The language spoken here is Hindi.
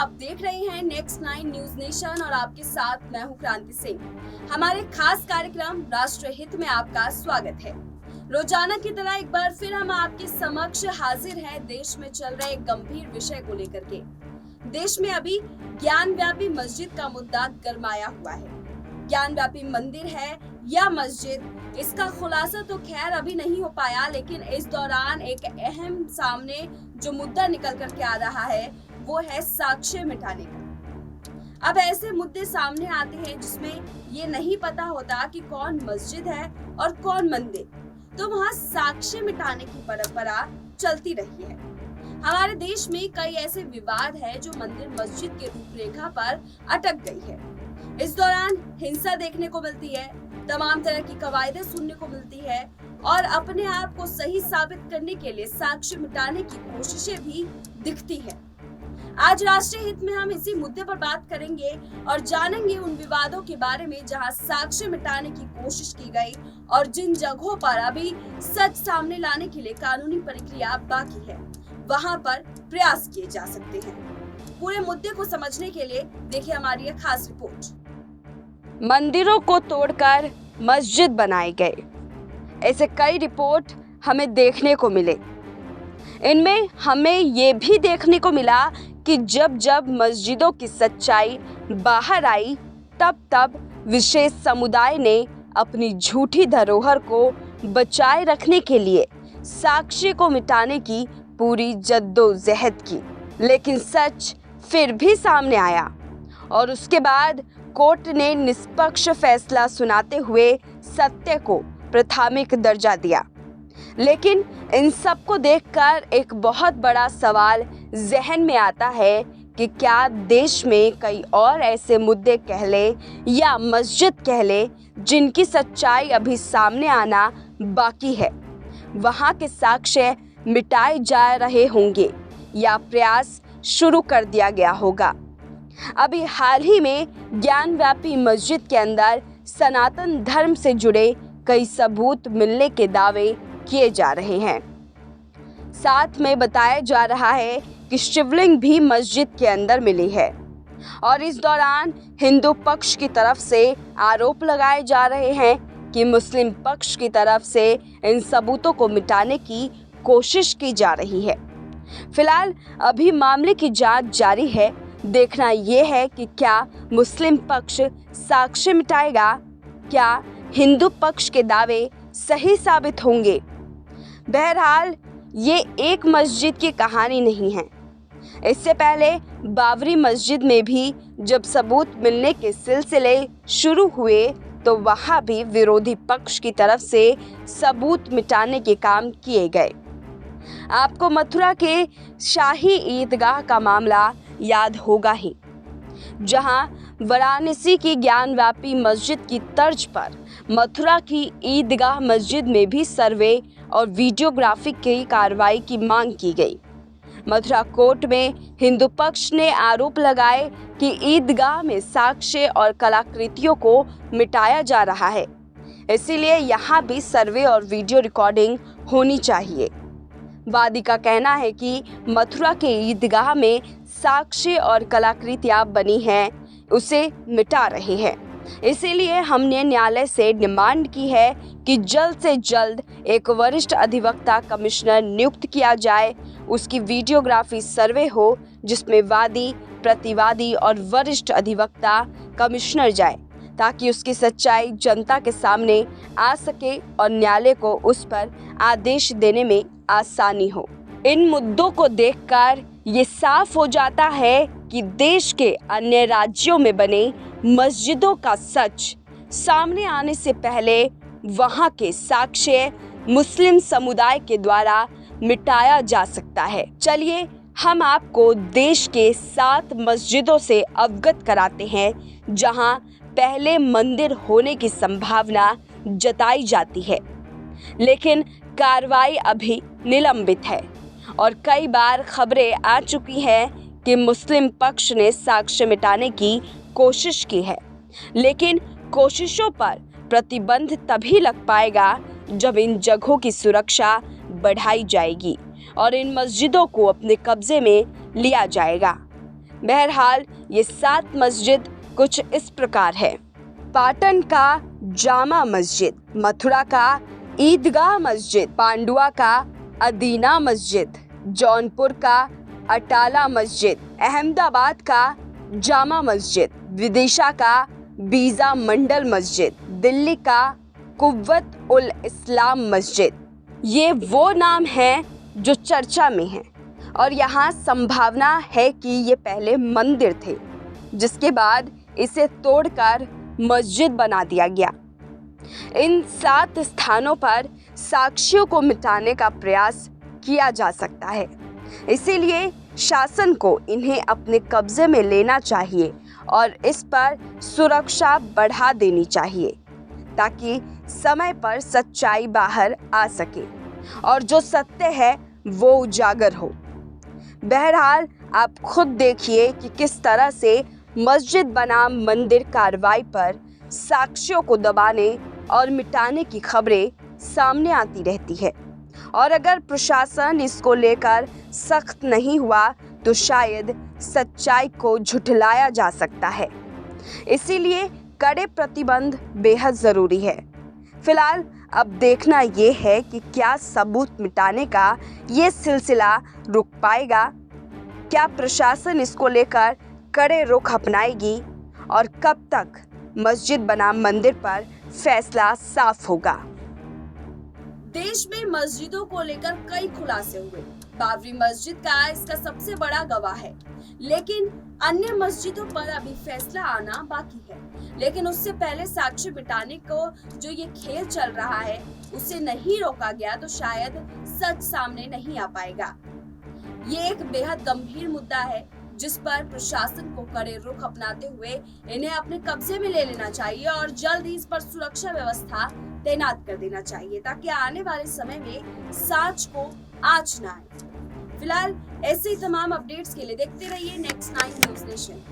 आप देख रहे हैं नेक्स्ट 9 न्यूज नेशन और आपके साथ मैं हूं क्रांति सिंह। हमारे खास कार्यक्रम राष्ट्र हित में आपका स्वागत है। रोजाना की तरह एक बार फिर हम आपके समक्ष हाजिर हैं देश में चल रहे एक गंभीर विषय को लेकर के। देश में अभी ज्ञानव्यापी मस्जिद का मुद्दा गरमाया हुआ है। ज्ञानव्यापी मंदिर है या मस्जिद, इसका खुलासा तो खैर अभी नहीं हो पाया, लेकिन इस दौरान एक अहम सामने जो मुद्दा निकल करके आ रहा है वो है साक्ष्य मिटाने का। अब ऐसे मुद्दे सामने आते हैं जिसमें ये नहीं पता होता कि कौन मस्जिद है और कौन मंदिर, तो वहाँ साक्ष्य मिटाने की परंपरा चलती रही है। हमारे देश में कई ऐसे विवाद है जो मंदिर मस्जिद के रूपरेखा पर अटक गई है। इस दौरान हिंसा देखने को मिलती है, तमाम तरह की कवायदें सुनने को मिलती है और अपने आप को सही साबित करने के लिए साक्ष्य मिटाने की कोशिशें भी दिखती है। आज राष्ट्रीय हित में हम इसी मुद्दे पर बात करेंगे और जानेंगे उन विवादों के बारे में जहां साक्ष्य मिटाने की कोशिश की गई और जिन जगहों पर अभी सच सामने लाने के लिए कानूनी प्रक्रिया बाकी है, वहां पर प्रयास किए जा सकते हैं। पूरे मुद्दे को समझने के लिए देखिए हमारी यह खास रिपोर्ट। मंदिरों को तोड़कर मस्जिद बनाए गए, ऐसे कई रिपोर्ट हमें देखने को मिले। इनमें हमें ये भी देखने को मिला कि जब जब मस्जिदों की सच्चाई बाहर आई तब विशेष समुदाय ने अपनी झूठी धरोहर को बचाए रखने के लिए साक्ष्य को मिटाने की पूरी जद्दोजहद की, लेकिन सच फिर भी सामने आया और उसके बाद कोर्ट ने निष्पक्ष फैसला सुनाते हुए सत्य को प्राथमिक दर्जा दिया। लेकिन इन सब को देखकर एक बहुत बड़ा सवाल जहन में आता है कि क्या देश में कई और ऐसे मुद्दे कह ले या मस्जिद कह ले जिनकी सच्चाई अभी सामने आना बाकी है, वहाँ के साक्ष्य मिटाए जा रहे होंगे या प्रयास शुरू कर दिया गया होगा। अभी हाल ही में ज्ञानव्यापी मस्जिद के अंदर सनातन धर्म से जुड़े कई सबूत मिलने के दावे किए जा रहे हैं। साथ में बताया जा रहा है कि शिवलिंग भी मस्जिद के अंदर मिली है और इस दौरान हिंदू पक्ष की तरफ से आरोप लगाए जा रहे हैं कि मुस्लिम पक्ष की तरफ से इन सबूतों को मिटाने की कोशिश की जा रही है। फिलहाल अभी मामले की जांच जारी है। देखना यह है कि क्या मुस्लिम पक्ष साक्ष्य मिटाएगा, क्या हिंदू पक्ष के दावे सही साबित होंगे। बहरहाल ये एक मस्जिद की कहानी नहीं है। इससे पहले बाबरी मस्जिद में भी जब सबूत मिलने के सिलसिले शुरू हुए तो वहाँ भी विरोधी पक्ष की तरफ से सबूत मिटाने के काम किए गए। आपको मथुरा के शाही ईदगाह का मामला याद होगा ही, जहां वाराणसी की ज्ञानव्यापी मस्जिद की तर्ज पर मथुरा की ईदगाह मस्जिद में भी सर्वे और वीडियोग्राफी की कार्रवाई की मांग की गई। मथुरा कोर्ट में हिंदू पक्ष ने आरोप लगाए कि ईदगाह में साक्ष्य और कलाकृतियों को मिटाया जा रहा है, इसीलिए यहाँ भी सर्वे और वीडियो रिकॉर्डिंग होनी चाहिए। वादी का कहना है कि मथुरा के ईदगाह में साक्ष्य और कलाकृतियां बनी हैं, उसे मिटा रहे हैं। इसीलिए हमने न्यायालय से डिमांड की है कि जल्द से जल्द एक वरिष्ठ अधिवक्ता कमिश्नर नियुक्त किया जाए, उसकी वीडियोग्राफी सर्वे हो जिसमें वादी, प्रतिवादी और वरिष्ठ अधिवक्ता कमिश्नर जाए, ताकि उसकी सच्चाई जनता के सामने आ सके और न्यायालय को उस पर आदेश देने में आसानी हो। इन मुद्दों को देखकर ये साफ हो जाता है कि देश के अन्य राज्यों में बने मस्जिदों का सच सामने आने से पहले वहाँ के साक्ष्य मुस्लिम समुदाय के द्वारा मिटाया जा सकता है। चलिए हम आपको देश के 7 मस्जिदों से अवगत कराते हैं जहाँ पहले मंदिर होने की संभावना जताई जाती है, लेकिन कार्रवाई अभी निलंबित है और कई बार खबरें आ चुकी हैं कि मुस्लिम पक्ष ने साक्ष्य मिटाने की कोशिश की है, लेकिन कोशिशों पर प्रतिबंध तभी लग पाएगा जब इन जगहों की सुरक्षा बढ़ाई जाएगी और इन मस्जिदों को अपने कब्जे में लिया जाएगा। बहरहाल ये 7 मस्जिद कुछ इस प्रकार है। पाटन का जामा मस्जिद, मथुरा का ईदगाह मस्जिद, पांडुआ का अदीना मस्जिद, जौनपुर का अटाला मस्जिद, अहमदाबाद का जामा मस्जिद, विदिशा का बीजा मंडल मस्जिद, दिल्ली का कुव्वत उल इस्लाम मस्जिद। ये वो नाम हैं जो चर्चा में हैं और यहाँ संभावना है कि ये पहले मंदिर थे, जिसके बाद इसे तोड़कर मस्जिद बना दिया गया। इन 7 स्थानों पर साक्ष्यों को मिटाने का प्रयास किया जा सकता है, इसीलिए शासन को इन्हें अपने कब्जे में लेना चाहिए और इस पर सुरक्षा बढ़ा देनी चाहिए ताकि समय पर सच्चाई बाहर आ सके और जो सत्य है वो उजागर हो। बहरहाल आप खुद देखिए कि किस तरह से मस्जिद बनाम मंदिर कार्रवाई पर साक्ष्यों को दबाने और मिटाने की खबरें सामने आती रहती है और अगर प्रशासन इसको लेकर सख्त नहीं हुआ तो शायद सच्चाई को झुठलाया जा सकता है। इसीलिए कड़े प्रतिबंध बेहद ज़रूरी है। फिलहाल अब देखना ये है कि क्या सबूत मिटाने का ये सिलसिला रुक पाएगा, क्या प्रशासन इसको लेकर कड़े रुख अपनाएगी और कब तक मस्जिद बनाम मंदिर पर फैसला साफ होगा। देश में मस्जिदों को लेकर कई खुलासे हुए। बाबरी मस्जिद का इसका सबसे बड़ा गवाह है, लेकिन अन्य मस्जिदों पर अभी फैसला आना बाकी है। लेकिन उससे पहले साक्ष्य मिटाने को जो ये खेल चल रहा है उसे नहीं रोका गया तो शायद सच सामने नहीं आ पाएगा। ये एक बेहद गंभीर मुद्दा है जिस पर प्रशासन को कड़े रुख अपनाते हुए इन्हें अपने कब्जे में ले लेना चाहिए और जल्द ही इस पर सुरक्षा व्यवस्था तैनात कर देना चाहिए ताकि आने वाले समय में सांच को आँच न आए। फिलहाल ऐसे ही तमाम अपडेट्स के लिए देखते रहिए नेक्स्ट 9 न्यूज़ नेशन।